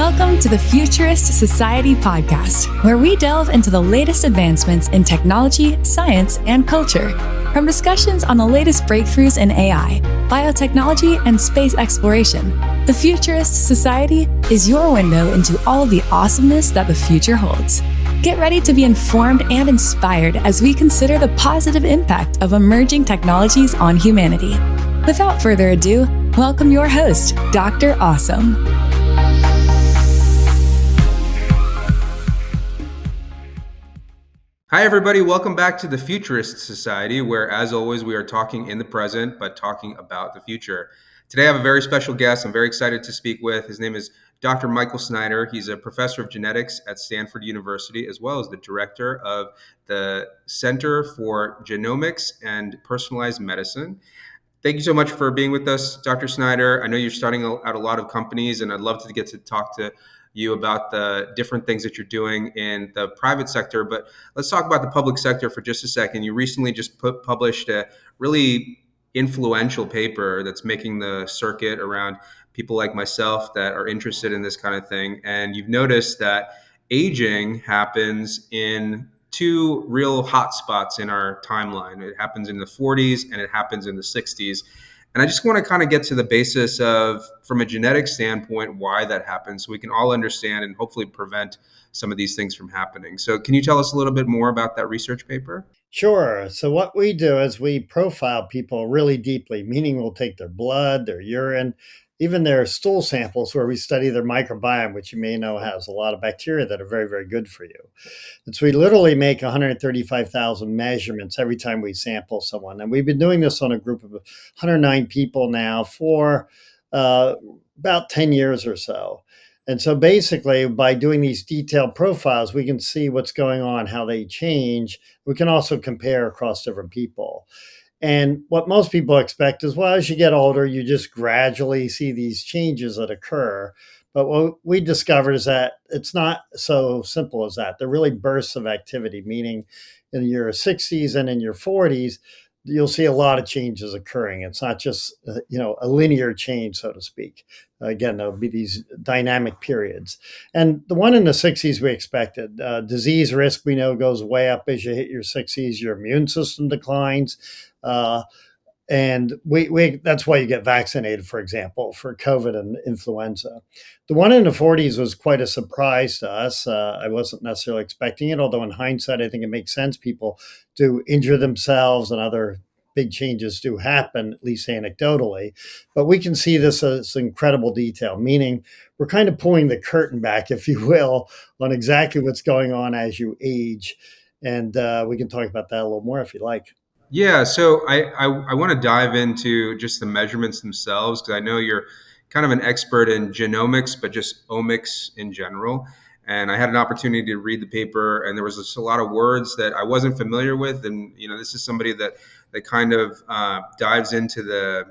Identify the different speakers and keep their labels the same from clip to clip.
Speaker 1: Welcome to the Futurist Society podcast, where we delve into the latest advancements in technology, science, and culture. From discussions on the latest breakthroughs in AI, biotechnology, and space exploration, the Futurist Society is your window into all the awesomeness that the future holds. Get ready to be informed and inspired as we consider the positive impact of emerging technologies on humanity. Without further ado, welcome your host, Dr. Awesome.
Speaker 2: Hi, everybody. Welcome back to the Futurist Society, where, as always, we are talking in the present, but talking about the future. Today, I have a very special guest I'm very excited to speak with. His name is Dr. Michael Snyder. He's a professor of genetics at Stanford University, as well as the director of the Center for Genomics and Personalized Medicine. Thank you so much for being with us, Dr. Snyder. I know you're starting out a lot of companies, and I'd love to get to talk to you about the different things that you're doing in the private sector. But let's talk about the public sector for just a second. You recently just published a really influential paper that's making the circuit around people like myself that are interested in this kind of thing. And you've noticed that aging happens in two real hot spots in our timeline. It happens in the 40s and it happens in the 60s. And I just want to kind of get to the basis of, from a genetic standpoint, why that happens so we can all understand and hopefully prevent some of these things from happening. So can you tell us a little bit more about that research paper?
Speaker 3: Sure. So what we do is we profile people really deeply, meaning we'll take their blood, their urine, even their stool samples where we study their microbiome, which you may know has a lot of bacteria that are very, very good for you. And so we literally make 135,000 measurements every time we sample someone. And we've been doing this on a group of 109 people now for about 10 years or so. And so basically, by doing these detailed profiles, we can see what's going on, how they change. We can also compare across different people. And what most people expect is, well, as you get older, you just gradually see these changes that occur. But what we discovered is that it's not so simple as that. They're really bursts of activity, meaning in your 60s and in your 40s, you'll see a lot of changes occurring. It's not just, a linear change, so to speak. Again, there'll be these dynamic periods. And the one in the 60s we expected. Disease risk, we know, goes way up as you hit your 60s. Your immune system declines. And we that's why you get vaccinated, for example, for COVID and influenza. The one in the 40s was quite a surprise to us. I wasn't necessarily expecting it, although in hindsight, I think it makes sense. People do injure themselves and other big changes do happen, at least anecdotally. But we can see this as incredible detail, meaning we're kind of pulling the curtain back, if you will, on exactly what's going on as you age. And we can talk about that a little more if you like.
Speaker 2: Yeah, so I want to dive into just the measurements themselves, because I know you're kind of an expert in genomics, but just omics in general. And I had an opportunity to read the paper, and there was just a lot of words that I wasn't familiar with. And this is somebody that kind of dives into the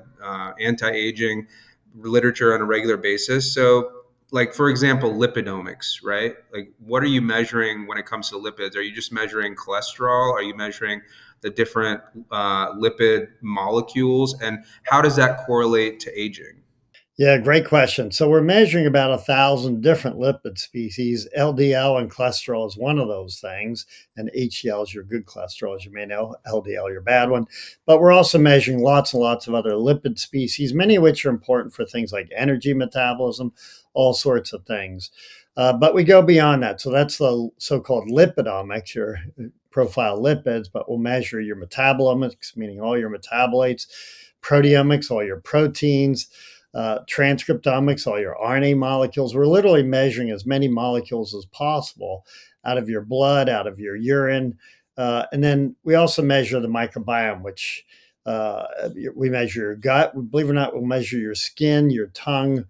Speaker 2: anti-aging literature on a regular basis. So, like, for example, lipidomics, right? Like, what are you measuring when it comes to lipids? Are you just measuring cholesterol? Are you measuring the different lipid molecules? And how does that correlate to aging?
Speaker 3: Yeah, great question. So we're measuring about 1,000 different lipid species. LDL and cholesterol is one of those things, and HDL is your good cholesterol, as you may know. LDL, your bad one. But we're also measuring lots and lots of other lipid species, many of which are important for things like energy metabolism, all sorts of things. But we go beyond that. So that's the so-called lipidomics, your profile lipids, but we'll measure your metabolomics, meaning all your metabolites, proteomics, all your proteins, transcriptomics, all your RNA molecules. We're literally measuring as many molecules as possible out of your blood, out of your urine. And then we also measure the microbiome, which we measure your gut. Believe it or not, we'll measure your skin, your tongue,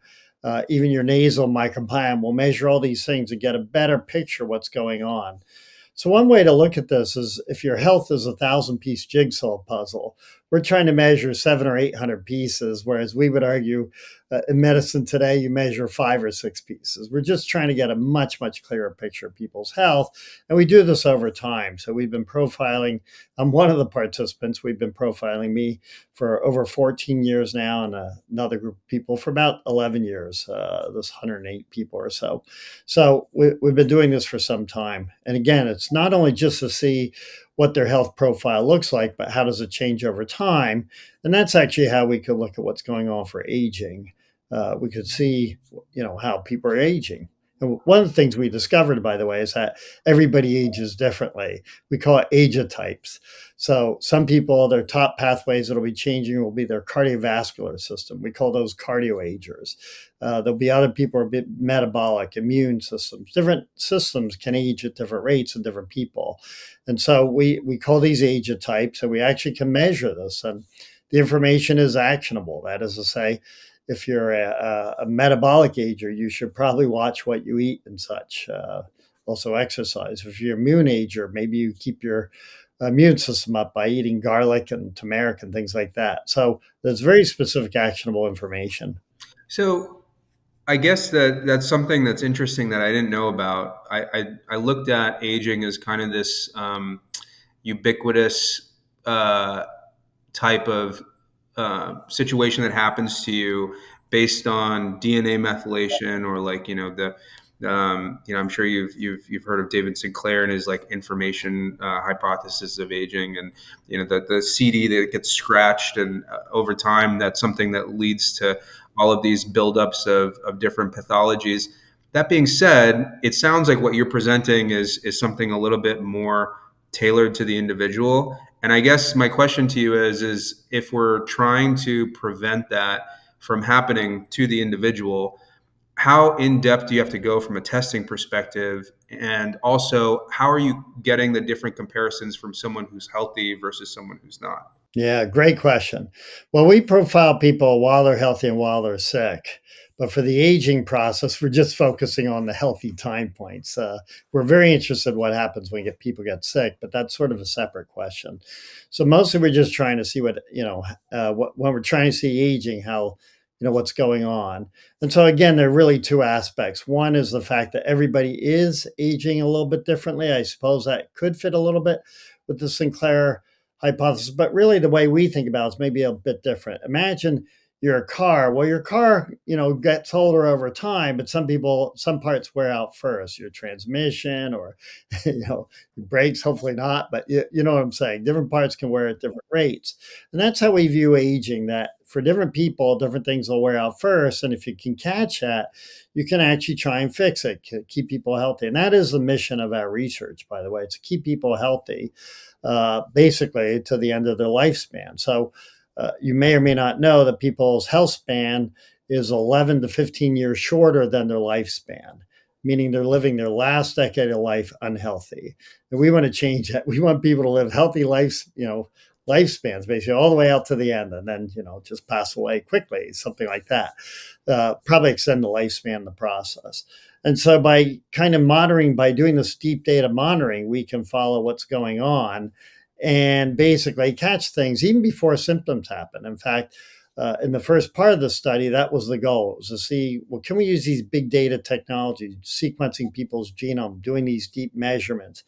Speaker 3: even your nasal microbiome. We'll measure all these things to get a better picture of what's going on. So one way to look at this is if your health is a 1,000-piece jigsaw puzzle, we're trying to measure 7 or 800 pieces, whereas we would argue in medicine today, you measure 5 or 6 pieces. We're just trying to get a much, much clearer picture of people's health. And we do this over time. So we've been profiling, I'm one of the participants. We've been profiling me for over 14 years now, and another group of people for about 11 years, this 108 people or so. So we've been doing this for some time. And again, it's not only just to see what their health profile looks like, but how does it change over time? And that's actually how we could look at what's going on for aging. We could see, how people are aging. And one of the things we discovered, by the way, is that everybody ages differently. We call it ageotypes. So some people, their top pathways that'll be changing will be their cardiovascular system. We call those cardioagers. There'll be other people who are a bit metabolic, immune systems. Different systems can age at different rates in different people. And so we call these ageotypes, and we actually can measure this. And the information is actionable. That is to say, if you're a metabolic ager, you should probably watch what you eat and such. Also exercise. If you're an immune ager, maybe you keep your immune system up by eating garlic and turmeric and things like that. So there's very specific actionable information.
Speaker 2: So I guess that's something that's interesting that I didn't know about. I looked at aging as kind of this ubiquitous type of situation that happens to you based on DNA methylation, or like I'm sure you've heard of David Sinclair and his like information hypothesis of aging, and the CD that gets scratched, and over time that's something that leads to all of these buildups of different pathologies. That being said, it sounds like what you're presenting is something a little bit more tailored to the individual. And I guess my question to you is if we're trying to prevent that from happening to the individual, how in depth do you have to go from a testing perspective? And also, how are you getting the different comparisons from someone who's healthy versus someone who's not?
Speaker 3: Yeah, great question. Well, we profile people while they're healthy and while they're sick. But for the aging process, we're just focusing on the healthy time points. We're very interested in what happens when people get sick, but that's sort of a separate question. So mostly we're just trying to see when we're trying to see aging, how, what's going on. And so again, there are really two aspects. One is the fact that everybody is aging a little bit differently. I suppose that could fit a little bit with the Sinclair hypothesis, but really the way we think about it is maybe a bit different. Imagine you're a car. Well, your car, gets older over time, but some parts wear out first, your transmission or, your brakes, hopefully not, but you know what I'm saying. Different parts can wear at different rates. And that's how we view aging, that for different people, different things will wear out first. And if you can catch that, you can actually try and fix it, keep people healthy. And that is the mission of our research, by the way, to keep people healthy, basically to the end of their lifespan. So you may or may not know that people's health span is 11 to 15 years shorter than their lifespan, meaning they're living their last decade of life unhealthy. And we want to change that. We want people to live healthy lifespans, basically all the way out to the end, and then, just pass away quickly, something like that. Probably extend the lifespan in the process. And so by kind of monitoring, by doing this deep data monitoring, we can follow what's going on and basically catch things even before symptoms happen. In fact, in the first part of the study, that was the goal. It was to see, well, can we use these big data technologies, sequencing people's genome, doing these deep measurements,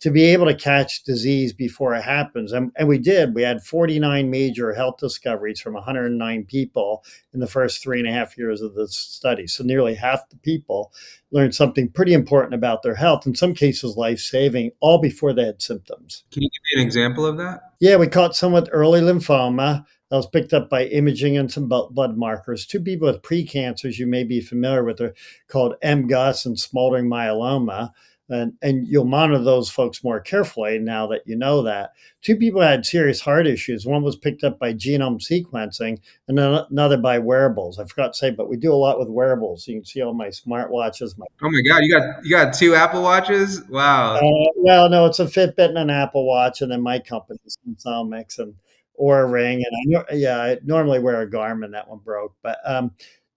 Speaker 3: to be able to catch disease before it happens? And we did. We had 49 major health discoveries from 109 people in the first 3.5 years of the study. So nearly half the people learned something pretty important about their health, in some cases life-saving, all before they had symptoms.
Speaker 2: Can you give me an example of that?
Speaker 3: Yeah, we caught someone with early lymphoma that was picked up by imaging and some blood markers. Two people with precancers you may be familiar with are called MGUS and smoldering myeloma. And you'll monitor those folks more carefully now that you know that. Two people had serious heart issues. One was picked up by genome sequencing and another by wearables. I forgot to say, but we do a lot with wearables. You can see all my smartwatches.
Speaker 2: Oh my God, you got two Apple Watches? Wow.
Speaker 3: Well, no, it's a Fitbit and an Apple Watch, and then my company, Genomics, or a ring. And I normally wear a Garmin. That one broke, but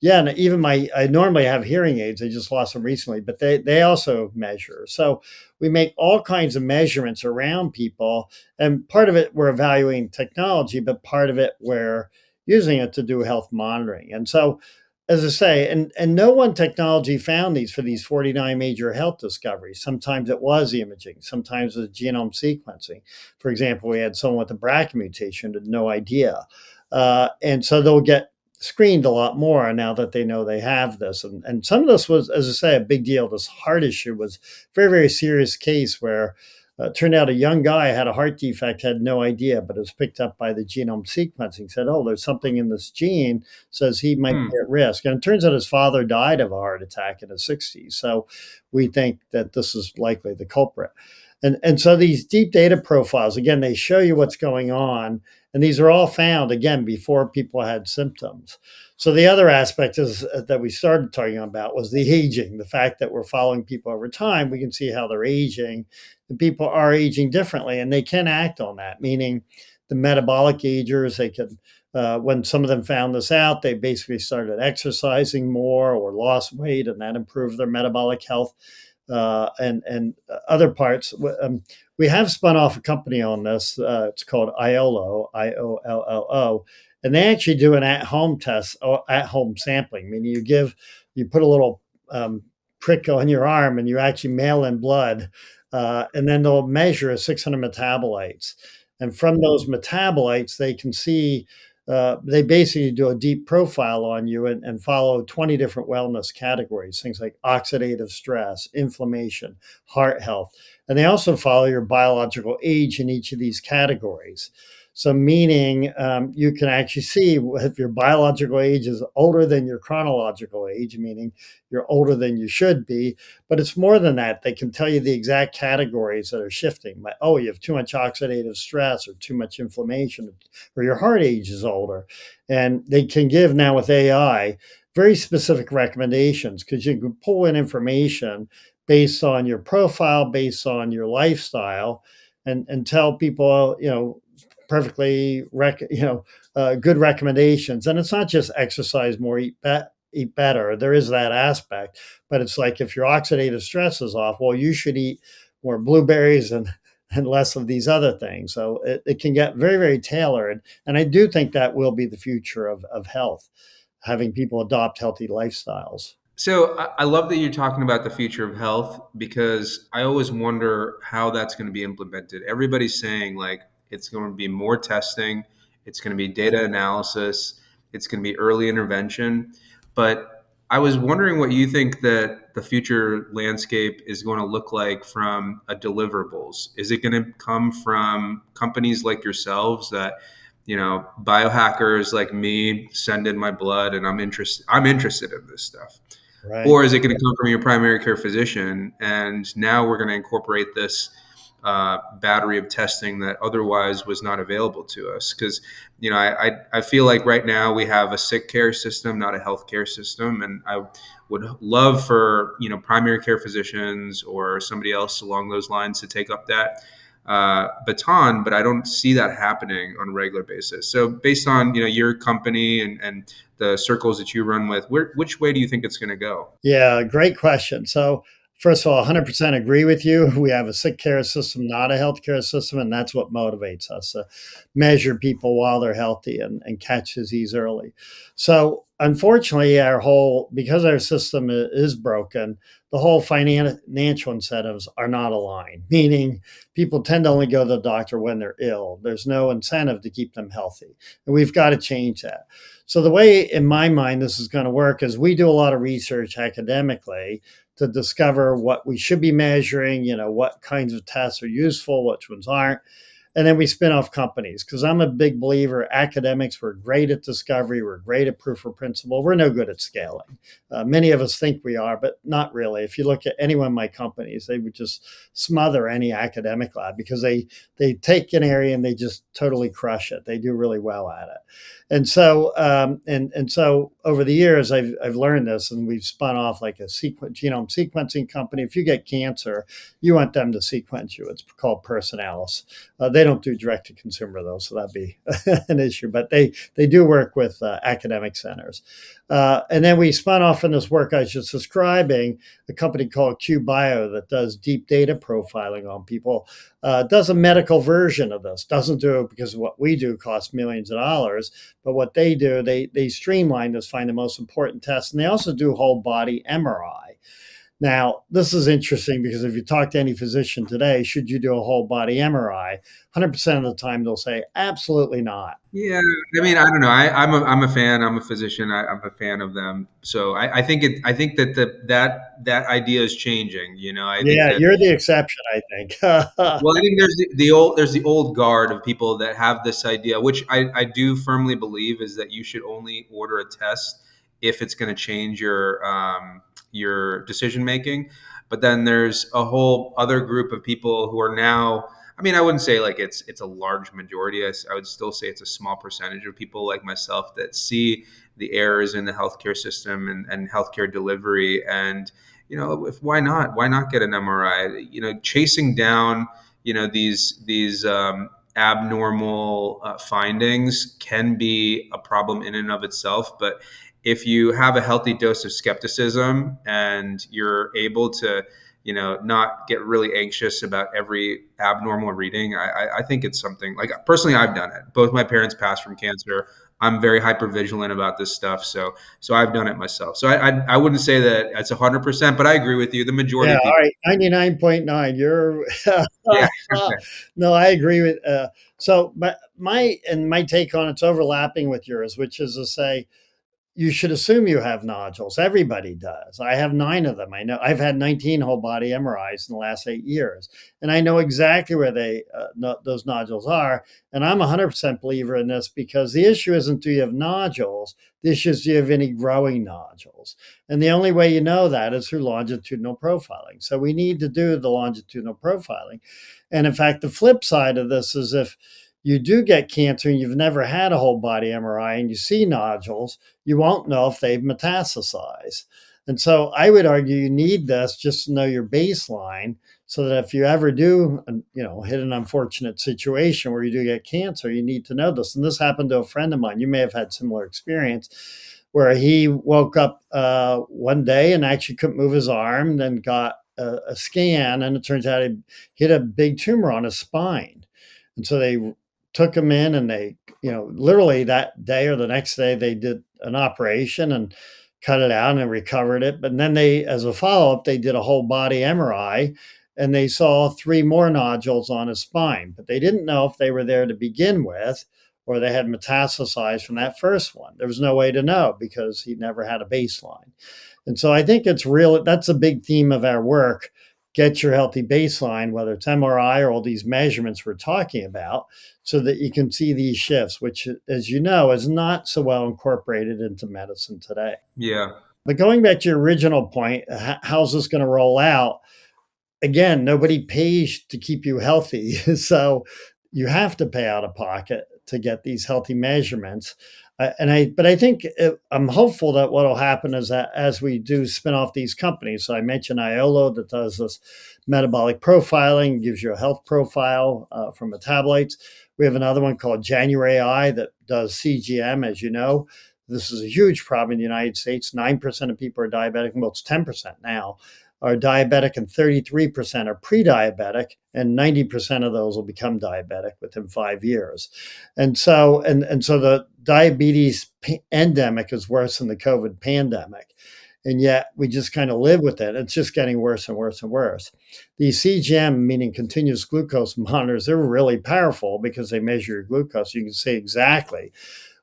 Speaker 3: Yeah, and even I normally have hearing aids. I just lost them recently, but they also measure. So we make all kinds of measurements around people, and part of it we're evaluating technology, but part of it we're using it to do health monitoring. And so, as I say, and no one technology found these for these 49 major health discoveries. Sometimes it was imaging, sometimes it was genome sequencing. For example, we had someone with a BRCA mutation, had no idea. And so they'll get screened a lot more now that they know they have this. And some of this was, as I say, a big deal. This heart issue was a very, very serious case where it turned out a young guy had a heart defect, had no idea, but it was picked up by the genome sequencing, said, oh, there's something in this gene, says he might
Speaker 2: Hmm.
Speaker 3: be at risk. And it turns out his father died of a heart attack in his 60s. So we think that this is likely the culprit. And so these deep data profiles, again, they show you what's going on. And these are all found, again, before people had symptoms. So the other aspect is that we started talking about was the aging, the fact that we're following people over time. We can see how they're aging, and people are aging differently, and they can act on that, meaning the metabolic agers, they can, when some of them found this out, they basically started exercising more or lost weight, and that improved their metabolic health. And other parts. We have spun off a company on this. It's called IOLO, IOLLO, and they actually do an at-home test, or at-home sampling. Meaning you put a little prick on your arm, and you actually mail in blood, and then they'll measure 600 metabolites, and from those metabolites, they can see. They basically do a deep profile on you and follow 20 different wellness categories, things like oxidative stress, inflammation, heart health. And they also follow your biological age in each of these categories. So, meaning you can actually see if your biological age is older than your chronological age, meaning you're older than you should be. But it's more than that. They can tell you the exact categories that are shifting. Like, oh, you have too much oxidative stress or too much inflammation, or your heart age is older. And they can give now with AI very specific recommendations because you can pull in information based on your profile, based on your lifestyle, and tell people, perfectly, good recommendations. And it's not just exercise more, eat better. There is that aspect, but it's like if your oxidative stress is off, well, you should eat more blueberries and less of these other things. So it can get very, very tailored. And I do think that will be the future of health, having people adopt healthy lifestyles.
Speaker 2: So I love that you're talking about the future of health because I always wonder how that's going to be implemented. Everybody's saying like it's going to be more testing, it's going to be data analysis, it's going to be early intervention. But I was wondering what you think that the future landscape is going to look like from a deliverables. Is it going to come from companies like yourselves that biohackers like me send in my blood and I'm interested in this stuff,
Speaker 3: Right.
Speaker 2: or is it going to come from your primary care physician? And now we're going to incorporate this battery of testing that otherwise was not available to us. Because, I feel like right now we have a sick care system, not a healthcare system. And I would love for, primary care physicians or somebody else along those lines to take up that baton, but I don't see that happening on a regular basis. So based on, your company and the circles that you run with, which way do you think it's going to go?
Speaker 3: Yeah, great question. So, first of all, 100% agree with you. We have a sick care system, not a healthcare system, and that's what motivates us to measure people while they're healthy and catch disease early. So, unfortunately, because our system is broken, the whole financial incentives are not aligned, meaning people tend to only go to the doctor when they're ill. There's no incentive to keep them healthy. And we've got to change that. So the way, in my mind, this is going to work is we do a lot of research academically to discover what we should be measuring, what kinds of tests are useful, which ones aren't. And then we spin off companies because I'm a big believer. Academics, we're great at discovery. We're great at proof of principle. We're no good at scaling. Many of us think we are, but not really. If you look at any one of my companies, they would just smother any academic lab because they take an area and they just totally crush it. They do really well at it. And so so over the years, I've learned this, and we've spun off like a genome sequencing company. If you get cancer, you want them to sequence you. It's called Personalis. They don't do direct to consumer though, so that'd be an issue. But they do work with academic centers. And then we spun off in this work I was just describing, a company called QBio that does deep data profiling on people, does a medical version of this. Doesn't do it because what we do costs millions of dollars, but what they do, they streamline this, find the most important tests, and they also do whole body MRI. Now, this is interesting because if you talk to any physician today, should you do a whole body MRI? 100% of the time they'll say, absolutely not.
Speaker 2: Yeah, I mean, I don't know. I'm a fan. I'm a physician. I'm a fan of them. So I think it. I think that that idea is changing. I think
Speaker 3: Yeah,
Speaker 2: that.
Speaker 3: you're the exception, I think.
Speaker 2: Well, I think there's the old guard of people that have this idea, which I do firmly believe is that you should only order a test if it's going to change your decision making. But then there's a whole other group of people who are now. I mean, I wouldn't say like it's a large majority. I would still say it's a small percentage of people like myself that see the errors in the healthcare system and healthcare delivery. And if why not get an MRI? Chasing down these abnormal findings can be a problem in and of itself. But if you have a healthy dose of skepticism and you're able to not get really anxious about every abnormal reading. I think it's something like personally, I've done it. Both my parents passed from cancer. I'm very hyper vigilant about this stuff. So I've done it myself. So I wouldn't say that it's 100%, but I agree with you. The majority
Speaker 3: Yeah,
Speaker 2: of
Speaker 3: all
Speaker 2: people.
Speaker 3: right, 99.9. You're
Speaker 2: Yeah.
Speaker 3: no, I agree with so but my take on it's overlapping with yours, which is to say you should assume you have nodules. Everybody does. I have 9 of them. I know I've had 19 whole body MRIs in the last 8 years, and I know exactly where those nodules are. And I'm a 100% believer in this because the issue isn't do you have nodules. The issue is do you have any growing nodules. And the only way you know that is through longitudinal profiling. So we need to do the longitudinal profiling. And in fact, the flip side of this is if you do get cancer and you've never had a whole body MRI and you see nodules, you won't know if they've metastasized. And so I would argue you need this just to know your baseline so that if you ever do, hit an unfortunate situation where you do get cancer, you need to know this. And this happened to a friend of mine. You may have had similar experience where he woke up one day and actually couldn't move his arm, then got a scan, and it turns out he had a big tumor on his spine. And so they took him in and they, literally that day or the next day, they did an operation and cut it out and recovered it. But then they, as a follow up, they did a whole body MRI and they saw 3 more nodules on his spine, but they didn't know if they were there to begin with or they had metastasized from that first one. There was no way to know because he never had a baseline. And so I think that's a big theme of our work. Get your healthy baseline, whether it's MRI or all these measurements we're talking about, so that you can see these shifts, which, as you know, is not so well incorporated into medicine today.
Speaker 2: Yeah.
Speaker 3: But going back to your original point, how's this going to roll out? Again, nobody pays to keep you healthy. So you have to pay out of pocket to get these healthy measurements. But I think I'm hopeful that what will happen is that as we do spin off these companies, so I mentioned Iolo that does this metabolic profiling, gives you a health profile from metabolites. We have another one called January AI that does CGM, as you know. This is a huge problem in the United States. 9% of people are diabetic, well, it's 10% now are diabetic and 33% are pre-diabetic, and 90% of those will become diabetic within 5 years. And so the diabetes endemic is worse than the COVID pandemic. And yet we just kind of live with it. It's just getting worse and worse and worse. These CGM, meaning continuous glucose monitors, they're really powerful because they measure your glucose. You can see exactly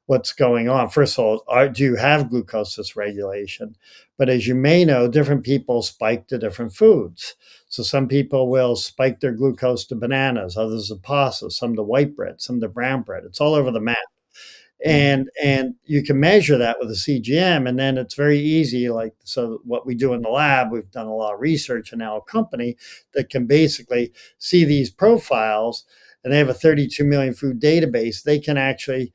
Speaker 3: what's going on. First of all, do you have glucose dysregulation? But as you may know, different people spike to different foods. So some people will spike their glucose to bananas, others to pasta, some to white bread, some to brown bread. It's all over the map. And you can measure that with a CGM, and then it's very easy. So what we do in the lab, we've done a lot of research and now a company that can basically see these profiles, and they have a 32 million food database. They can actually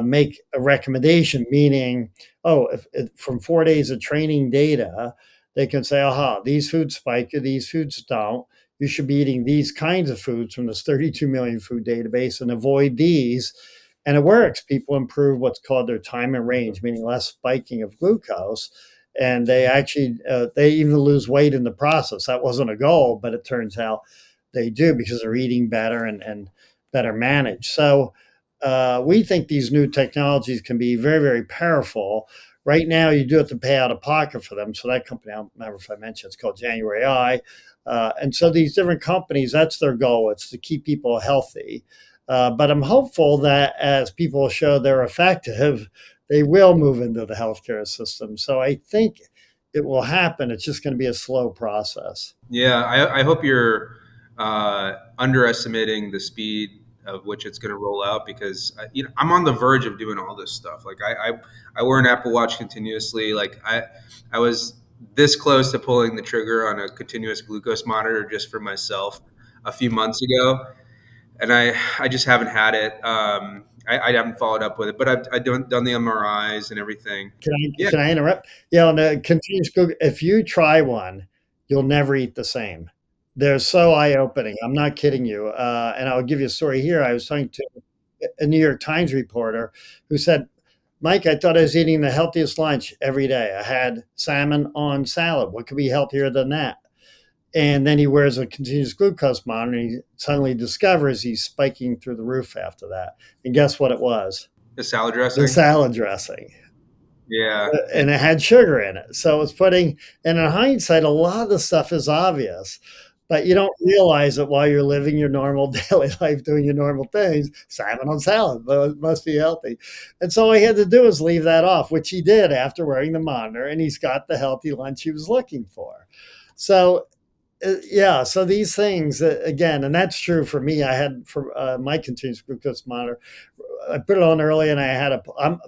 Speaker 3: make a recommendation, meaning, if from 4 days of training data, they can say, aha, these foods spike you, these foods don't. You should be eating these kinds of foods from this 32 million food database and avoid these. And it works. People improve what's called their time in range, meaning less spiking of glucose. And they actually, they even lose weight in the process. That wasn't a goal, but it turns out they do because they're eating better and better managed. So we think these new technologies can be very, very powerful. Right now, you do have to pay out of pocket for them. So that company, I don't remember if I mentioned, it's called January Eye. And so these different companies, that's their goal. It's to keep people healthy. But I'm hopeful that as people show they're effective, they will move into the healthcare system. So I think it will happen. It's just going to be a slow process.
Speaker 2: Yeah, I hope you're underestimating the speed of which it's going to roll out because I'm on the verge of doing all this stuff. Like I wear an Apple Watch continuously. Like I was this close to pulling the trigger on a continuous glucose monitor just for myself a few months ago, and I just haven't had it. I haven't followed up with it, but I've done the MRIs and everything. Yeah,
Speaker 3: Can I interrupt? Yeah, on the continuous Google, if you try one, you'll never eat the same. They're so eye-opening. I'm not kidding you. And I'll give you a story here. I was talking to a New York Times reporter who said, Mike, I thought I was eating the healthiest lunch every day. I had salmon on salad. What could be healthier than that? And then he wears a continuous glucose monitor and he suddenly discovers he's spiking through the roof after that. And guess what it was?
Speaker 2: the salad
Speaker 3: The
Speaker 2: dressing.
Speaker 3: salad dressing.
Speaker 2: Yeah,
Speaker 3: And it had sugar in it. So it's putting, and in hindsight, a lot of the stuff is obvious, but you don't realize it while you're living your normal daily life, doing your normal things. Salmon on salad, but it must be healthy. And so all he had to do was leave that off, which he did after wearing the monitor, and he's got the healthy lunch he was looking for. So yeah, so these things again, and that's true for me. I had for my continuous glucose monitor. I put it on early, and I had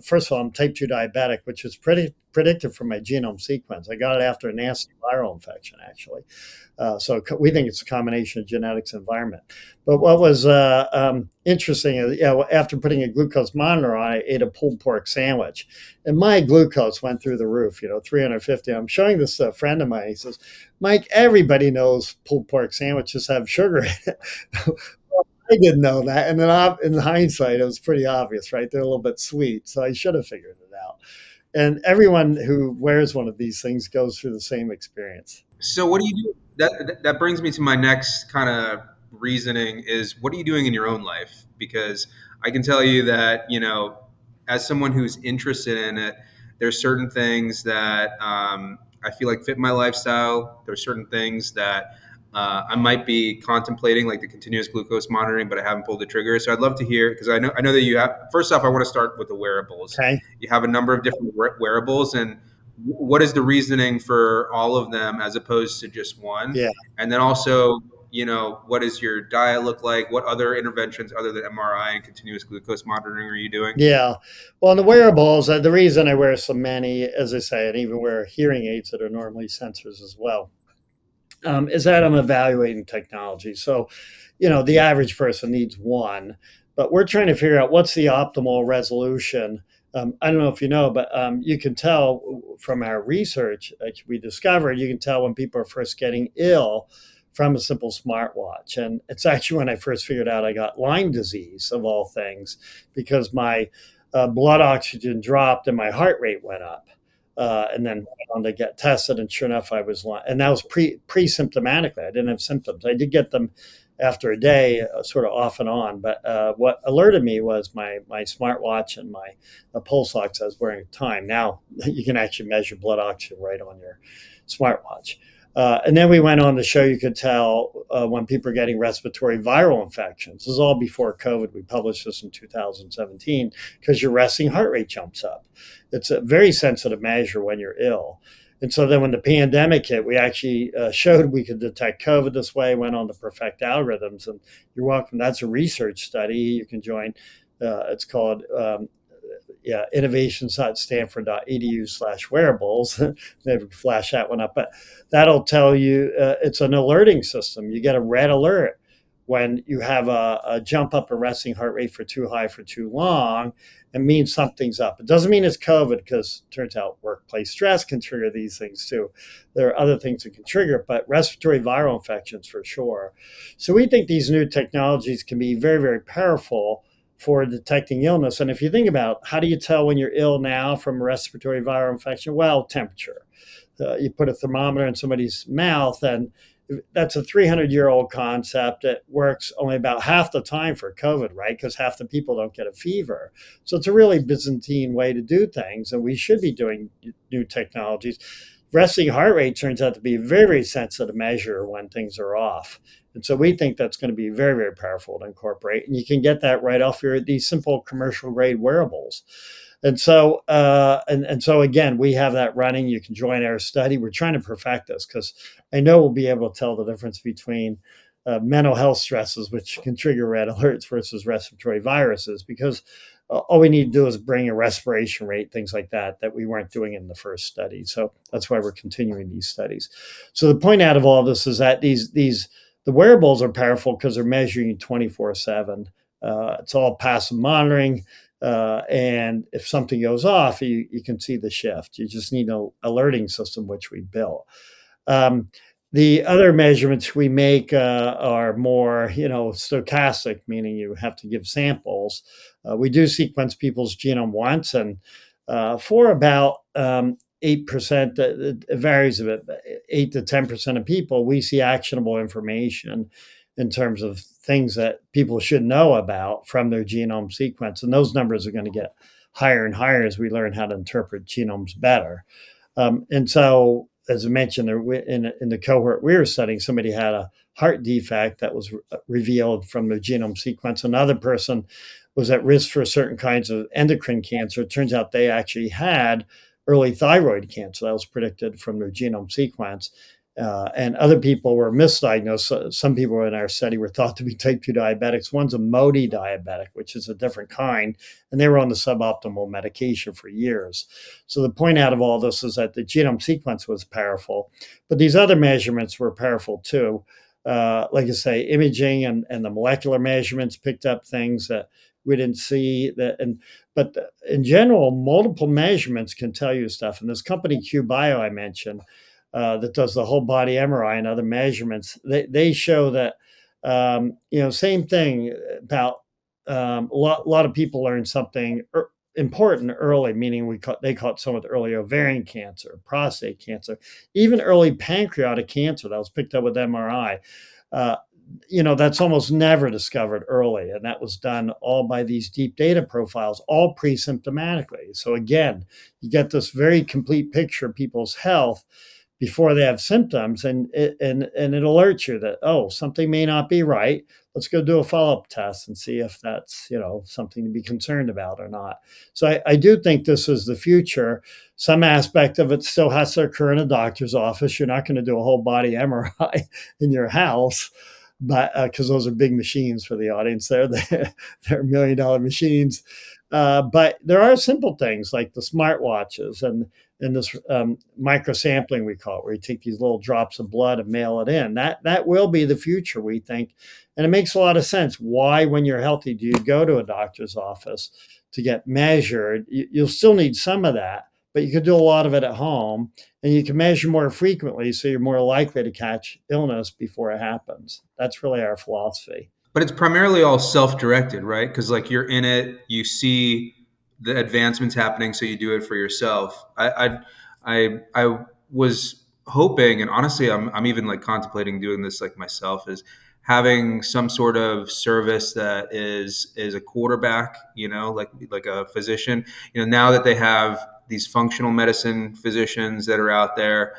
Speaker 3: first of all, I'm type 2 diabetic, which is pretty predictive from my genome sequence. I got it after a nasty viral infection, actually. So we think it's a combination of genetics and environment. But what was interesting is, after putting a glucose monitor on, I ate a pulled pork sandwich, and my glucose went through the roof. 350. I'm showing this to a friend of mine. He says, "Mike, everybody knows pulled pork sandwiches have sugar in it." I didn't know that, and then in hindsight, it was pretty obvious, right? They're a little bit sweet, so I should have figured it out. And everyone who wears one of these things goes through the same experience.
Speaker 2: So what do you do? That brings me to my next kind of reasoning is what are you doing in your own life? Because I can tell you that, as someone who's interested in it, there's certain things that I feel like fit my lifestyle. There's certain things that I might be contemplating, like the continuous glucose monitoring, but I haven't pulled the trigger. So I'd love to hear because I know that you have. First off, I want to start with the wearables.
Speaker 3: Okay.
Speaker 2: You have a number of different wearables, and what is the reasoning for all of them as opposed to just one?
Speaker 3: Yeah.
Speaker 2: And then also, what does your diet look like? What other interventions other than MRI and continuous glucose monitoring are you doing?
Speaker 3: Yeah. Well, in the wearables, the reason I wear so many, as I say, and even wear hearing aids that are normally sensors as well, is that I'm evaluating technology. So, the average person needs one, but we're trying to figure out what's the optimal resolution. I don't know if you know, but you can tell from our research, we discovered, you can tell when people are first getting ill from a simple smartwatch. And it's actually when I first figured out I got Lyme disease, of all things, because my blood oxygen dropped and my heart rate went up. And then went on to get tested, and sure enough, I was Lyme. And that was pre-symptomatically. I didn't have symptoms. I did get them after a day, sort of off and on. But what alerted me was my smartwatch and my pulse ox I was wearing at the time. Now you can actually measure blood oxygen right on your smartwatch. And then we went on to show you could tell when people are getting respiratory viral infections. This is all before COVID. We published this in 2017 because your resting heart rate jumps up. It's a very sensitive measure when you're ill. And so then when the pandemic hit, we actually showed we could detect COVID this way, went on to perfect algorithms. And you're welcome. That's a research study you can join. It's called innovations.stanford.edu/wearables. Maybe flash that one up. But that'll tell you it's an alerting system. You get a red alert when you have a jump up in resting heart rate for too high for too long, it means something's up. It doesn't mean it's COVID, because it turns out workplace stress can trigger these things too. There are other things that can trigger it, but respiratory viral infections for sure. So we think these new technologies can be very, very powerful for detecting illness. And if you think about how do you tell when you're ill now from a respiratory viral infection? Well, temperature. You put a thermometer in somebody's mouth, and that's a 300-year-old concept. It works only about half the time for COVID, right? Because half the people don't get a fever. So it's a really Byzantine way to do things, and we should be doing new technologies. Resting heart rate turns out to be a very, very sensitive measure when things are off. And so we think that's going to be very, very powerful to incorporate. And you can get that right off these simple commercial grade wearables. And so, and so again, we have that running. You can join our study. We're trying to perfect this because I know we'll be able to tell the difference between mental health stresses, which can trigger red alerts, versus respiratory viruses, because all we need to do is bring a respiration rate, things like that, that we weren't doing in the first study. So that's why we're continuing these studies. So the point out of all this is that the wearables are powerful because they're measuring 24/7. It's all passive monitoring. And if something goes off, you can see the shift. You just need an alerting system, which we built. Um, the other measurements we make are more, stochastic, meaning you have to give samples. We do sequence people's genome once, and for about 8%, it varies a bit, 8 to 10% of people, we see actionable information in terms of things that people should know about from their genome sequence. And those numbers are going to get higher and higher as we learn how to interpret genomes better. And so, as I mentioned, in the cohort we were studying, somebody had a heart defect that was revealed from their genome sequence. Another person was at risk for certain kinds of endocrine cancer. It turns out they actually had early thyroid cancer that was predicted from their genome sequence. And other people were misdiagnosed. So some people in our study were thought to be type 2 diabetics. One's a MODY diabetic, which is a different kind, and they were on the suboptimal medication for years. So the point out of all this is that the genome sequence was powerful, but these other measurements were powerful too. Like I say, imaging and the molecular measurements picked up things that we didn't see. But in general, multiple measurements can tell you stuff. And this company QBio I mentioned, that does the whole body MRI and other measurements, they show that, same thing about a lot of people learn something important early, meaning they caught some with early ovarian cancer, prostate cancer, even early pancreatic cancer that was picked up with MRI. That's almost never discovered early. And that was done all by these deep data profiles, all pre-symptomatically. So again, you get this very complete picture of people's health before they have symptoms, and it alerts you that, oh, something may not be right. Let's go do a follow-up test and see if that's something to be concerned about or not. So I do think this is the future. Some aspect of it still has to occur in a doctor's office. You're not going to do a whole body MRI in your house, but because those are big machines for the audience there. They're $1 million machines. But there are simple things like the smartwatches and this microsampling, we call it, where you take these little drops of blood and mail it in. That will be the future, we think. And it makes a lot of sense. Why, when you're healthy, do you go to a doctor's office to get measured? You'll still need some of that, but you could do a lot of it at home, and you can measure more frequently, so you're more likely to catch illness before it happens. That's really our philosophy.
Speaker 2: But it's primarily all self-directed, right? Because like you're in it, you see the advancements happening, so you do it for yourself. I was hoping, and honestly, I'm even like contemplating doing this like myself, is having some sort of service that is a quarterback, like a physician. Now that they have these functional medicine physicians that are out there,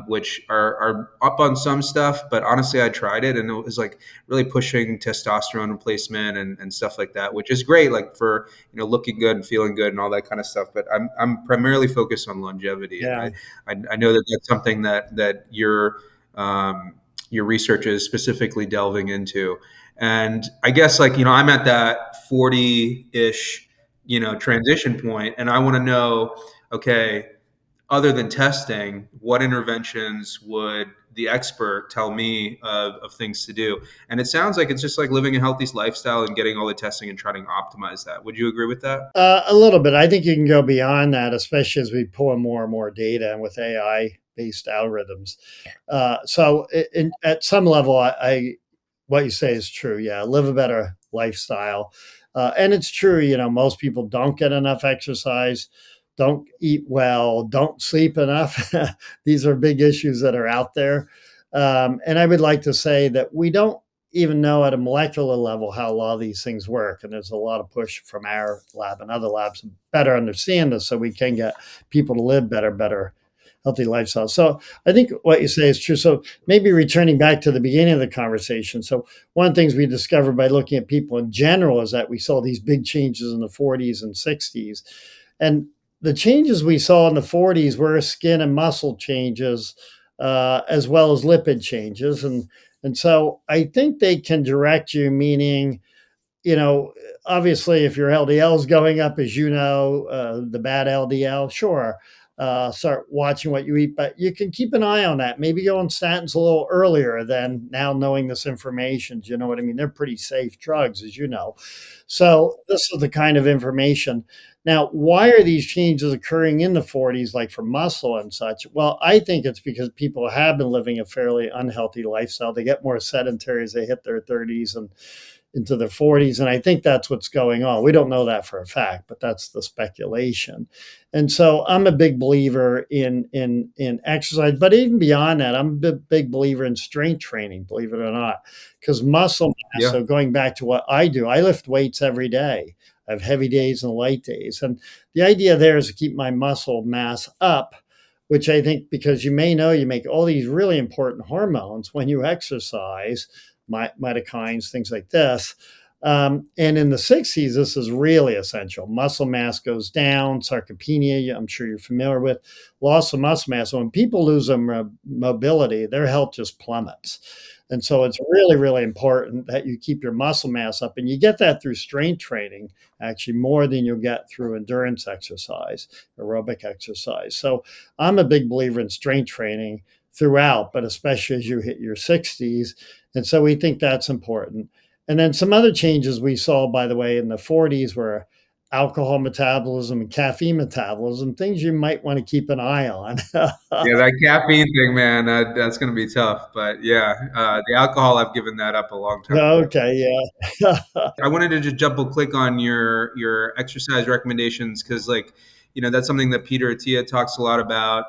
Speaker 2: which are up on some stuff, but honestly, I tried it and it was like really pushing testosterone replacement and stuff like that, which is great, like for looking good and feeling good and all that kind of stuff. But I'm primarily focused on longevity,
Speaker 3: Yeah.
Speaker 2: and I know that that's something that your research is specifically delving into. And I guess I'm at that 40-ish transition point, and I want to know, okay, other than testing, what interventions would the expert tell me of things to do. And it sounds like it's just like living a healthy lifestyle and getting all the testing and trying to optimize that. Would you agree with that?
Speaker 3: A little bit. I think you can go beyond that, especially as we pull in more and more data and with AI based algorithms. At some level, what you say is true. Yeah, live a better lifestyle, and it's true. Most people don't get enough exercise, don't eat well, don't sleep enough. These are big issues that are out there, and I would like to say that we don't even know at a molecular level how a lot of these things work. And there's a lot of push from our lab and other labs to better understand this so we can get people to live better, healthy lifestyles. So I think what you say is true. So maybe returning back to the beginning of the conversation. So one of the things we discovered by looking at people in general is that we saw these big changes in the 40s and 60s. And the changes we saw in the 40s were skin and muscle changes, as well as lipid changes. And so I think they can direct you, meaning, you know, obviously, if your LDL is going up, as the bad LDL, sure, start watching what you eat, but you can keep an eye on that. Maybe go on statins a little earlier than now knowing this information. Do you know what I mean? They're pretty safe drugs, as you know. So this is the kind of information. Now, why are these changes occurring in the 40s, like for muscle and such? Well, I think it's because people have been living a fairly unhealthy lifestyle. They get more sedentary as they hit their 30s and into their 40s. And I think that's what's going on. We don't know that for a fact, but that's the speculation. And so I'm a big believer in exercise, but even beyond that, I'm a big believer in strength training, believe it or not, because muscle mass.
Speaker 2: Yeah.
Speaker 3: So going back to what I do, I lift weights every day. I have heavy days and light days. And the idea there is to keep my muscle mass up, which I think, because you may know, you make all these really important hormones when you exercise, mitokines, things like this. And in the 60s, this is really essential. Muscle mass goes down, sarcopenia, I'm sure you're familiar with, loss of muscle mass. So when people lose their mobility, their health just plummets. And so it's really, really important that you keep your muscle mass up. And you get that through strength training, actually, more than you'll get through endurance exercise, aerobic exercise. So I'm a big believer in strength training throughout, but especially as you hit your 60s. And so we think that's important. And then some other changes we saw, by the way, in the 40s were alcohol metabolism and caffeine metabolism, things you might want to keep an eye on.
Speaker 2: Yeah, that caffeine thing, man, that's going to be tough. But yeah, the alcohol, I've given that up a long time ago.
Speaker 3: Okay, yeah.
Speaker 2: I wanted to just double click on your exercise recommendations because, like, that's something that Peter Attia talks a lot about,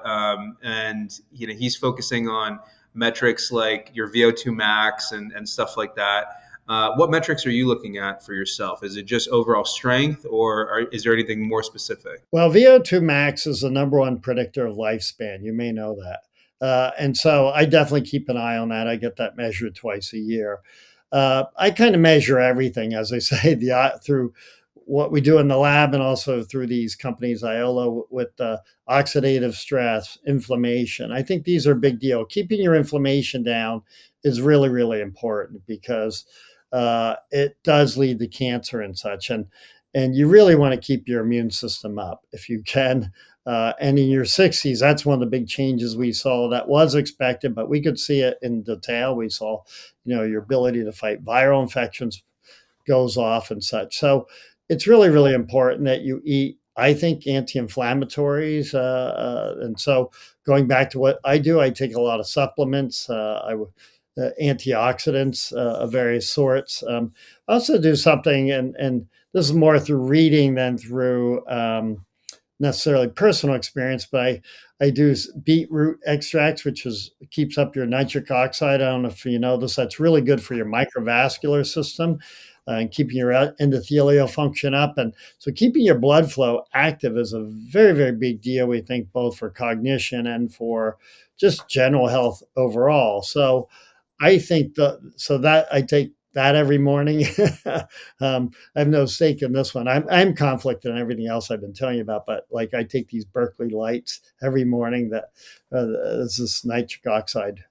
Speaker 2: and he's focusing on metrics like your VO2 max and stuff like that. What metrics are you looking at for yourself? Is it just overall strength, or is there anything more specific?
Speaker 3: Well, VO2 max is the number one predictor of lifespan. You may know that. And so I definitely keep an eye on that. I get that measured twice a year. I kind of measure everything, as I say, through what we do in the lab and also through these companies, Iola, with oxidative stress, inflammation. I think these are a big deal. Keeping your inflammation down is really, really important because it does lead to cancer and such. And you really want to keep your immune system up if you can. And in your 60s, that's one of the big changes we saw that was expected, but we could see it in detail. We saw, your ability to fight viral infections goes off and such. So it's really, really important that you eat, I think, anti-inflammatories. And so going back to what I do, I take a lot of supplements, antioxidants of various sorts. I also do something, and this is more through reading than through necessarily personal experience, but I do beetroot extracts, which keeps up your nitric oxide. I don't know if you know this. That's really good for your microvascular system and keeping your endothelial function up. And so keeping your blood flow active is a very, very big deal, we think, both for cognition and for just general health overall. So I think that I take that every morning. I have no stake in this one. I'm conflicted on everything else I've been telling you about, but like I take these Berkeley lights every morning that is this nitric oxide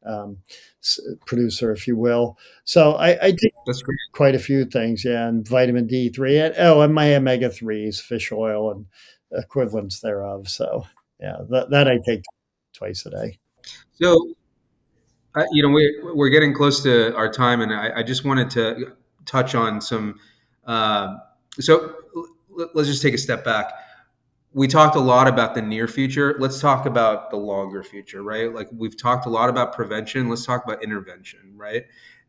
Speaker 3: producer, if you will. So I take
Speaker 2: That's great.
Speaker 3: quite a few things, yeah, and vitamin D3, and my omega-3s, fish oil, and equivalents thereof. So yeah, that I take twice a day.
Speaker 2: So We're getting close to our time, and I just wanted to touch on some. Uh, so let's just take a step back. We talked a lot about the near future. Let's talk about the longer future, right? Like we've talked a lot about prevention. Let's talk about intervention, right?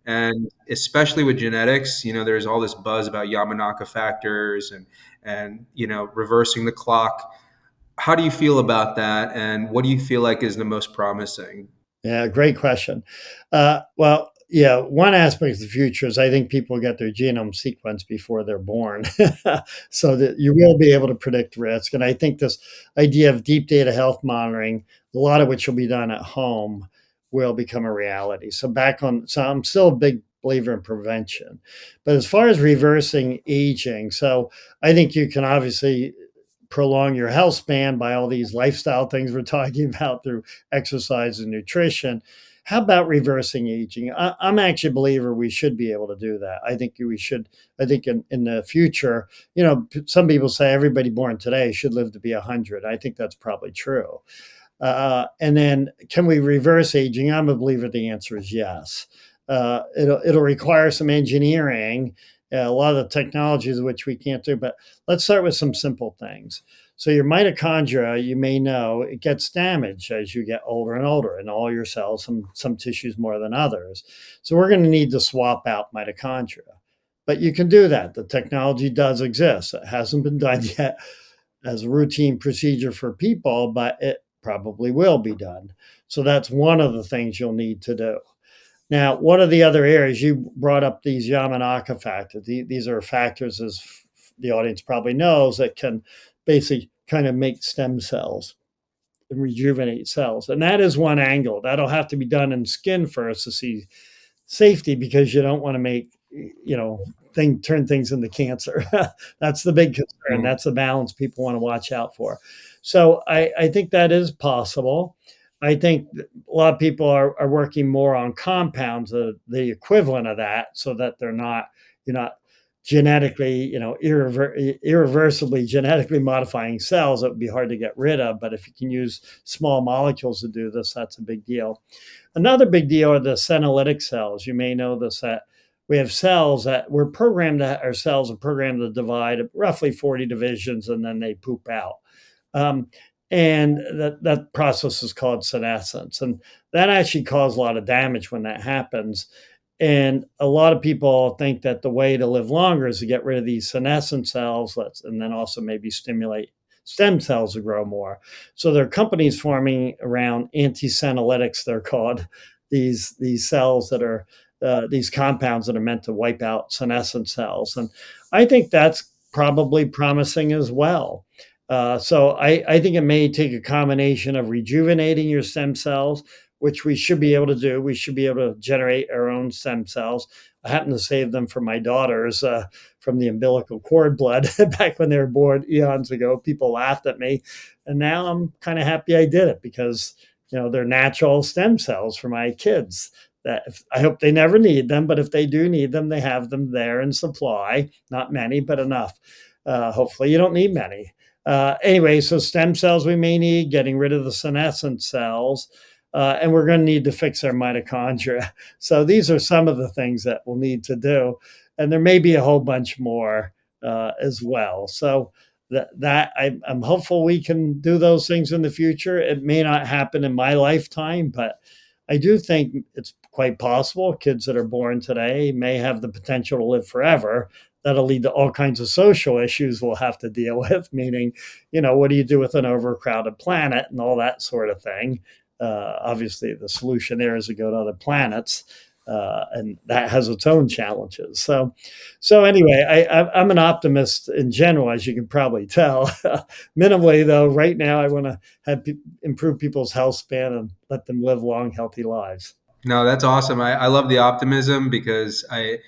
Speaker 2: And especially with genetics, there's all this buzz about Yamanaka factors and reversing the clock. How do you feel about that? And what do you feel like is the most promising?
Speaker 3: Yeah, great question. Well, yeah, one aspect of the future is I think people get their genome sequenced before they're born, so that you will be able to predict risk. And I think this idea of deep data health monitoring, a lot of which will be done at home, will become a reality. So I'm still a big believer in prevention, but as far as reversing aging, so I think you can obviously prolong your health span by all these lifestyle things we're talking about through exercise and nutrition. How about reversing aging? I'm actually a believer we should be able to do that. I think we should. I think in the future, some people say everybody born today should live to be 100. I think that's probably true. And then, can we reverse aging? I'm a believer. The answer is yes. It'll require some engineering, a lot of the technologies which we can't do. But let's start with some simple things. So your mitochondria, you may know, it gets damaged as you get older and older, in all your cells, some tissues more than others. So we're going to need to swap out mitochondria. But you can do that. The technology does exist. It hasn't been done yet as a routine procedure for people, but it probably will be done. So that's one of the things you'll need to do. Now, what are the other areas? You brought up these Yamanaka factors. These are factors, as the audience probably knows, that can basically kind of make stem cells and rejuvenate cells. And that is one angle. That'll have to be done in skin first to see safety, because you don't want to make turn things into cancer. That's the big concern.
Speaker 2: Mm.
Speaker 3: That's the balance people want to watch out for. So I think that is possible. I think a lot of people are working more on compounds, the equivalent of that, so that you're not genetically, irreversibly genetically modifying cells that would be hard to get rid of. But if you can use small molecules to do this, that's a big deal. Another big deal are the senolytic cells. You may know this, that we have cells that our cells are programmed to divide roughly 40 divisions, and then they poop out. Um, and that process is called senescence. And that actually causes a lot of damage when that happens. And a lot of people think that the way to live longer is to get rid of these senescent cells, and then also maybe stimulate stem cells to grow more. So there are companies forming around anti-senolytics. They're called these cells that are these compounds that are meant to wipe out senescent cells, and I think that's probably promising as well. So I think it may take a combination of rejuvenating your stem cells, which we should be able to do. We should be able to generate our own stem cells. I happen to save them for my daughters from the umbilical cord blood back when they were born eons ago. People laughed at me, and now I'm kind of happy I did it, because they're natural stem cells for my kids. I hope they never need them, but if they do need them, they have them there in supply. Not many, but enough. Hopefully, you don't need many. Anyway, so stem cells we may need, getting rid of the senescent cells, and we're going to need to fix our mitochondria. So these are some of the things that we'll need to do, and there may be a whole bunch more as well. So I'm hopeful we can do those things in the future. It may not happen in my lifetime, but I do think it's quite possible. Kids that are born today may have the potential to live forever. That'll lead to all kinds of social issues we'll have to deal with, meaning, what do you do with an overcrowded planet and all that sort of thing? Obviously, the solution there is to go to other planets, and that has its own challenges. So anyway, I'm an optimist in general, as you can probably tell. Minimally, though, right now I want to improve people's health span and let them live long, healthy lives.
Speaker 2: No, that's awesome. I love the optimism because I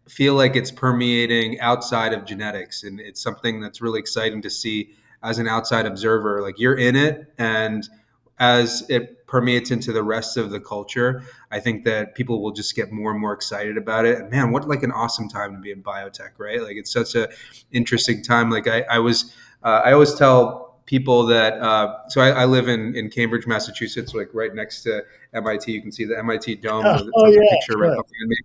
Speaker 2: feel like it's permeating outside of genetics, and it's something that's really exciting to see as an outside observer. Like you're in it, and as it permeates into the rest of the culture, I think that people will just get more and more excited about it. And man, what like an awesome time to be in biotech, right? Like it's such a interesting time. Like I always tell people that so I live in Cambridge, Massachusetts, like right next to MIT. You can see the MIT dome
Speaker 3: Oh
Speaker 2: from the
Speaker 3: yeah,
Speaker 2: picture right
Speaker 3: sure.
Speaker 2: behind me.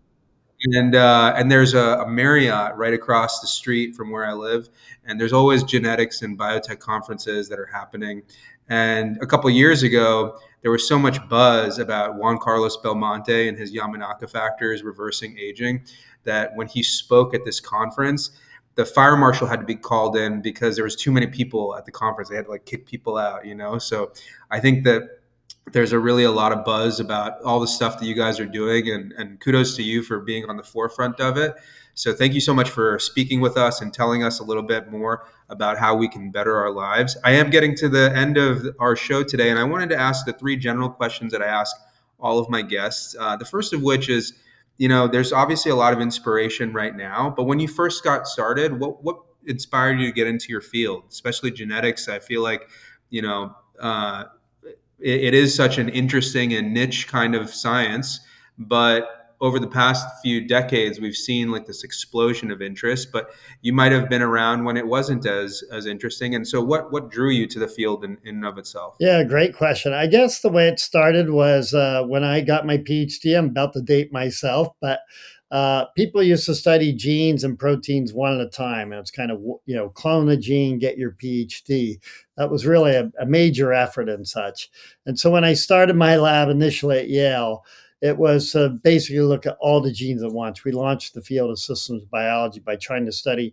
Speaker 2: And there's a Marriott right across the street from where I live, and there's always genetics and biotech conferences that are happening. And a couple years ago, there was so much buzz about Juan Carlos Belmonte and his Yamanaka factors reversing aging that when he spoke at this conference, the fire marshal had to be called in because there was too many people at the conference. They had to like kick people out, you know. So I think that there's a lot of buzz about all the stuff that you guys are doing, and kudos to you for being on the forefront of it. So thank you so much for speaking with us and telling us a little bit more about how we can better our lives. I am getting to the end of our show today, and I wanted to ask the three general questions that I ask all of my guests. The first of which is, there's obviously a lot of inspiration right now, but when you first got started, what inspired you to get into your field, especially genetics? I feel like, you know, uh, it is such an interesting and niche kind of science, but over the past few decades we've seen like this explosion of interest. But you might have been around when it wasn't as interesting, and so what drew you to the field in and of itself?
Speaker 3: Yeah, great question. I guess the way it started was when I got my PhD. I'm about to date myself, but people used to study genes and proteins one at a time. And it's kind of, clone a gene, get your PhD. That was really a major effort and such. And so when I started my lab initially at Yale, it was basically look at all the genes at once. We launched the field of systems biology by trying to study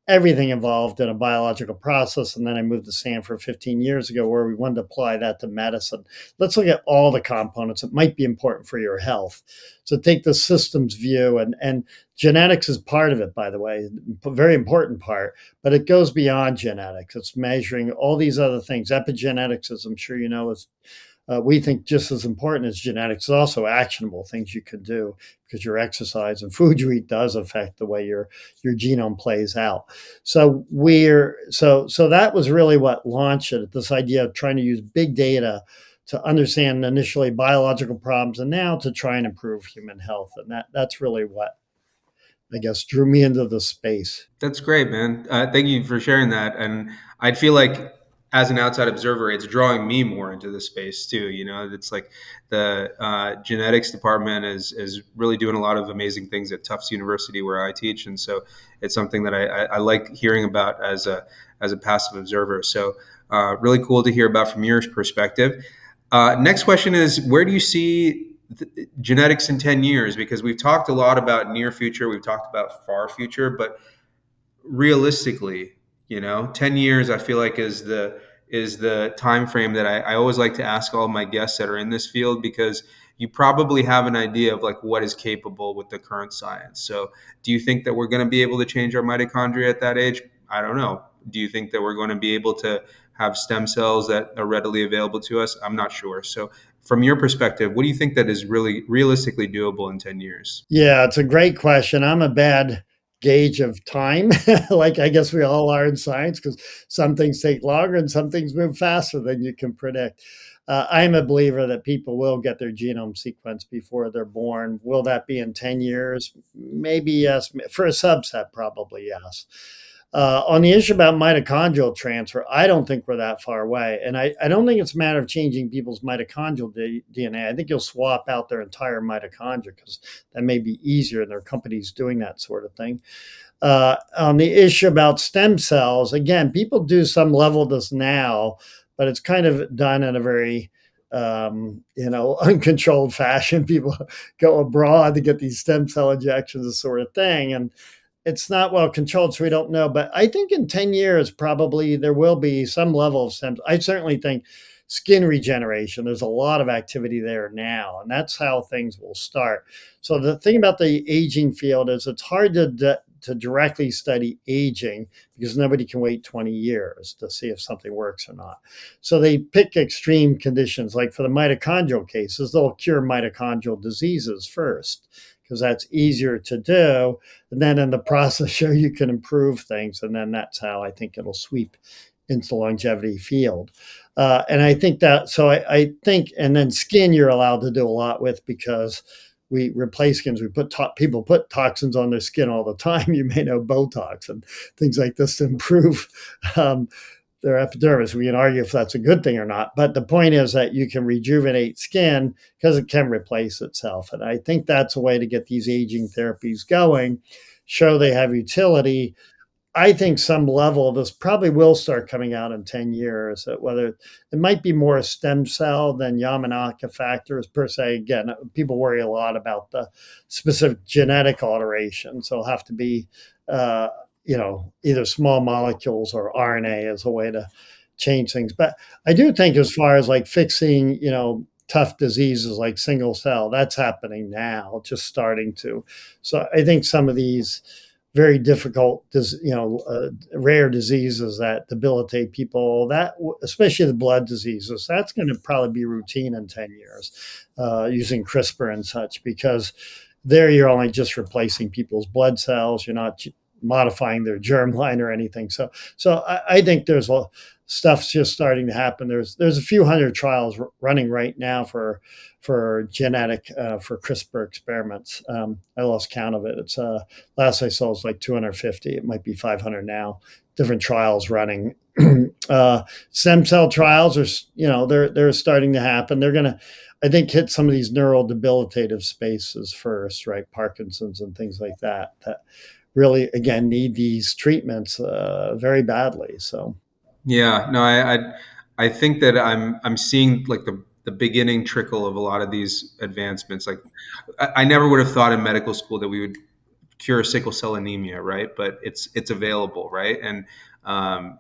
Speaker 3: everything involved in a biological process. And then I moved to Stanford 15 years ago, where we wanted to apply that to medicine. Let's look at all the components that might be important for your health. So take the systems view, and genetics is part of it, by the way, a very important part, but it goes beyond genetics. It's measuring all these other things. Epigenetics, as I'm sure you know, is we think just as important as genetics is also actionable things you can do, because your exercise and food you eat does affect the way your genome plays out. So that was really what launched it. This idea of trying to use big data to understand initially biological problems, and now to try and improve human health. And that's really what I guess drew me into the space.
Speaker 2: That's great, man. Thank you for sharing that. And I'd feel like, as an outside observer, it's drawing me more into the space too. It's like the genetics department is really doing a lot of amazing things at Tufts University, where I teach, and so it's something that I like hearing about as a passive observer. So really cool to hear about from your perspective. Next question is, where do you see genetics in 10 years? Because we've talked a lot about near future, we've talked about far future, but realistically, 10 years I feel like is the time frame that I always like to ask all my guests that are in this field, because you probably have an idea of like what is capable with the current science. So do you think that we're going to be able to change our mitochondria at that age? I don't know. Do you think that we're going to be able to have stem cells that are readily available to us? I'm not sure. So from your perspective, what do you think that is really realistically doable in 10 years?
Speaker 3: Yeah, it's a great question. I'm a bad gauge of time, like I guess we all are in science, because some things take longer and some things move faster than you can predict. I'm a believer that people will get their genome sequenced before they're born. Will that be in 10 years? Maybe yes. For a subset, probably yes. On the issue about mitochondrial transfer, I don't think we're that far away. And I don't think it's a matter of changing people's mitochondrial DNA. I think you'll swap out their entire mitochondria, because that may be easier, and there are companies doing that sort of thing. On the issue about stem cells, again, people do some level of this now, but it's kind of done in a very uncontrolled fashion. People go abroad to get these stem cell injections, this sort of thing. And it's not well controlled, so we don't know. But I think in 10 years, probably there will be some level of stem. I certainly think skin regeneration, there's a lot of activity there now, and that's how things will start. So the thing about the aging field is it's hard to directly study aging, because nobody can wait 20 years to see if something works or not. So they pick extreme conditions. Like for the mitochondrial cases, they'll cure mitochondrial diseases first, because that's easier to do. And then in the process, show you can improve things. And then that's how I think it'll sweep into the longevity field. And I think that, so I think, and then skin you're allowed to do a lot with, because we replace skins. People put toxins on their skin all the time. You may know Botox and things like this to improve their epidermis. We can argue if that's a good thing or not, but the point is that you can rejuvenate skin because it can replace itself. And I think that's a way to get these aging therapies going, show they have utility. I think some level of this probably will start coming out in 10 years, whether it might be more stem cell than Yamanaka factors per se. Again, people worry a lot about the specific genetic alterations. They'll have to be, uh, either small molecules or RNA as a way to change things. But I do think as far as like fixing, tough diseases like single cell, that's happening now, just starting to. So I think some of these very difficult, rare diseases that debilitate people, that especially the blood diseases, that's going to probably be routine in 10 years using CRISPR and such, because there you're only just replacing people's blood cells. You're not modifying their germline or anything. So I think there's stuff's just starting to happen. There's a few hundred trials running right now for genetic for CRISPR experiments. I lost count of it. It's last I saw was like 250. It might be 500 now. Different trials running. Stem cell trials are they're starting to happen. They're gonna, I think, hit some of these neural debilitative spaces first, right? Parkinson's and things like that really again need these treatments very badly. So
Speaker 2: Yeah, no, I think that I'm seeing like the beginning trickle of a lot of these advancements. Like I never would have thought in medical school that we would cure sickle cell anemia, right? But it's available, right? And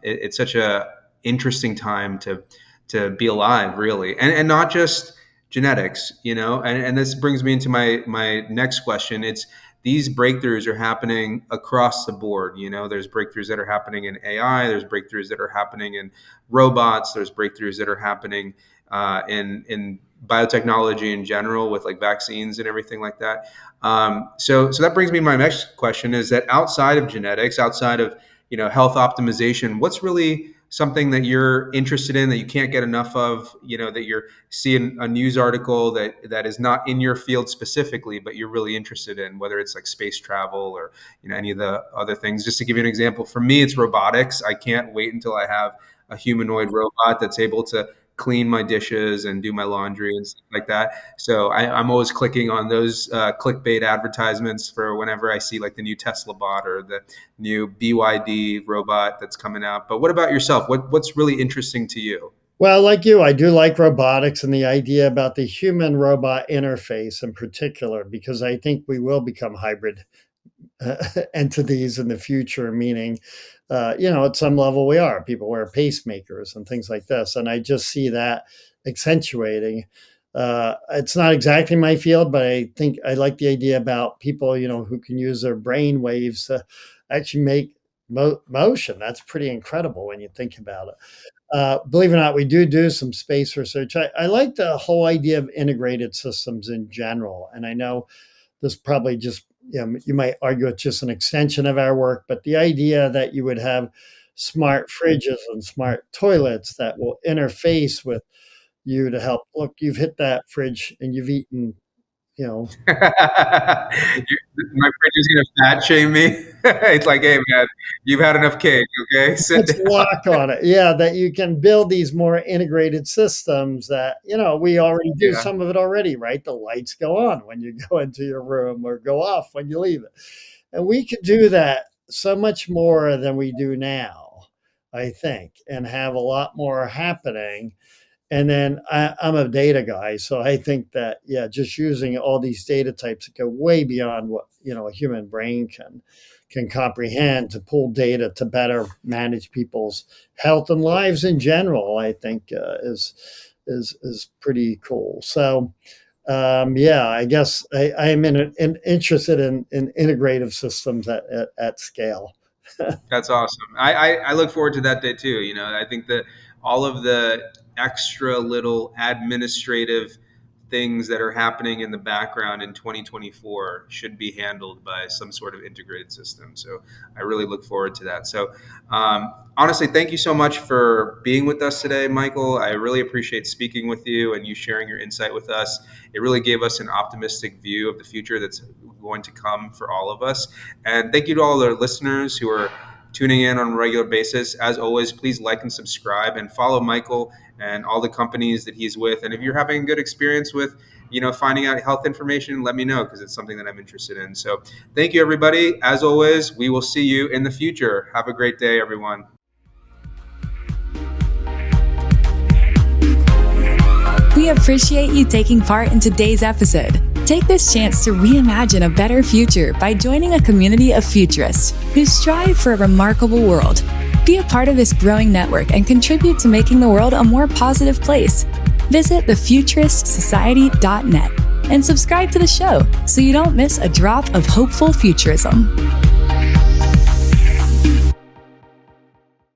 Speaker 2: it's such a interesting time to be alive, really, and not just genetics, And this brings me into my next question. It's these breakthroughs are happening across the board. There's breakthroughs that are happening in AI. There's breakthroughs that are happening in robots. There's breakthroughs that are happening in biotechnology in general with like vaccines and everything like that. So that brings me to my next question: is that outside of genetics, outside of health optimization, what's really something that you're interested in that you can't get enough of? That you're seeing a news article that is not in your field specifically, but you're really interested in, whether it's like space travel or any of the other things. Just to give you an example, for me, it's robotics. I can't wait until I have a humanoid robot that's able to clean my dishes and do my laundry and stuff like that. So I'm always clicking on those clickbait advertisements for whenever I see like the new Tesla bot or the new BYD robot that's coming out. But what about yourself? What's really interesting to you?
Speaker 3: well, like you, I do like robotics and the idea about the human robot interface in particular, because I think we will become hybrid entities in the future, meaning, at some level we are. People wear pacemakers and things like this. And I just see that accentuating. It's not exactly my field, but I think I like the idea about people, who can use their brain waves to actually make motion. That's pretty incredible when you think about it. Believe it or not, we do some space research. I like the whole idea of integrated systems in general. And I know this probably just, you might argue it's just an extension of our work, but the idea that you would have smart fridges and smart toilets that will interface with you to help. Look, you've hit that fridge and you've eaten, you know,
Speaker 2: My fridge is gonna fat shame me. It's like, hey man, you've had enough cake. Okay, sit
Speaker 3: puts
Speaker 2: down.
Speaker 3: a lock on it. Yeah, that you can build these more integrated systems that, we already do
Speaker 2: Yeah.
Speaker 3: some of it already, right? The lights go on when you go into your room or go off when you leave it. And we could do that so much more than we do now, I think, and have a lot more happening. And then I'm a data guy, so I think that, yeah, just using all these data types that go way beyond what a human brain can comprehend, to pull data to better manage people's health and lives in general, I think is pretty cool. So yeah, I guess I am interested in integrative systems at scale.
Speaker 2: That's awesome. I look forward to that day too. I think that all of the extra little administrative things that are happening in the background in 2024 should be handled by some sort of integrated system. So I really look forward to that. So honestly, thank you so much for being with us today, Michael. I really appreciate speaking with you and you sharing your insight with us. It really gave us an optimistic view of the future that's going to come for all of us. And thank you to all our listeners who are tuning in on a regular basis. As always, please like and subscribe and follow Michael and all the companies that he's with. And if you're having a good experience with, finding out health information, let me know, because it's something that I'm interested in. So thank you, everybody. As always, we will see you in the future. Have a great day, everyone.
Speaker 1: We appreciate you taking part in today's episode. Take this chance to reimagine a better future by joining a community of futurists who strive for a remarkable world. Be a part of this growing network and contribute to making the world a more positive place. Visit thefuturistsociety.net and subscribe to the show so you don't miss a drop of hopeful futurism.